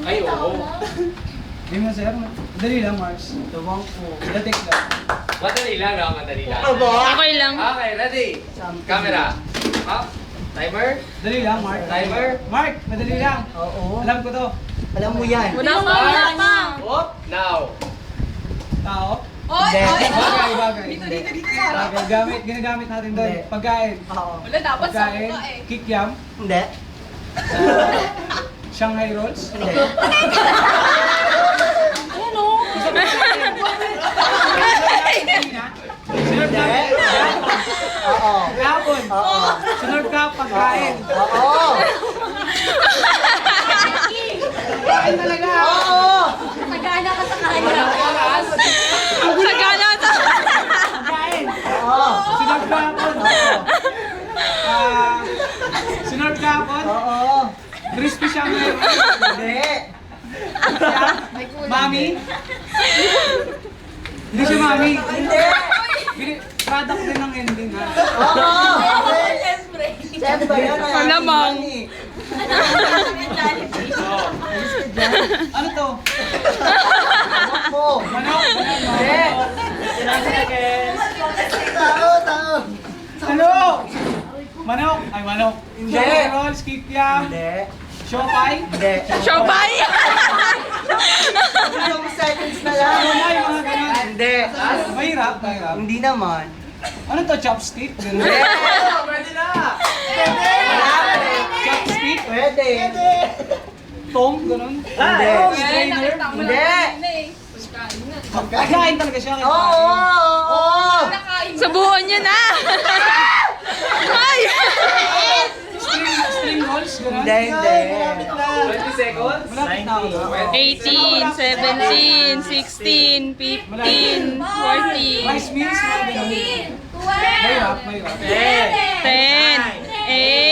Ay, oo. Hindi mo sir, madali lang Mars. Tawang po. Datik lang. Madali lang, no? Madali lang. Okay lang. Okay, ready. Camera. Up. Timer. Dali lang Mark. Timer. Mark, madali lang. Oo. Alam ko to. Alam mo yan. Wala pa. Up. Now. Tao. Hindi. Bagay, bagay. Hindi. Bagay, ginagamit natin doon. Hindi. Pagkain. Oo. Wala, dapat sa Pagkain. mukha eh. Kikiam. Hindi. Shanghai rolls. Hindi. Sunod ka. Oo. Hapon. Oo. Sunod ka pagkain. Oo. Kain talaga. Oo. Nagana ka sa kanya. Sagana sa... Pagkain. Oo. Sunod ka hapon. Sunod ka hapon. Oo. Crispy Shanghai rolls. Hindi. Mami. Hindi siya mami. Hindi. Product din ng ending ha. Oo. Siyempre. Siyempre yan. Malamang. Ano to? Mo. Manok? Hindi. Tao, tao. Ano? Manok? Ay, manok. Hindi. Shanghai rolls, kikiam, Hindi. siopay. Hindi. Siopay! 2 seconds na lang. Siomay, mga ganun. Hindi. Mahirap, mahirap. Hindi naman. Ano to, chopstick? Ganun. Hindi. Pwede na. Chopstick? Pwede. Tong, ganun. Hindi. Strainer? Hindi. Pagkain talaga siya. Oo. Oo. Subuhan niyo na! Ay! String rolls, ganun. Hindi, hindi. 20 seconds. Malapit na ako. 18, 17, 16, 15, 14, Rice meals, mga ganun. 12. Mahirap, mahirap. 10, 8,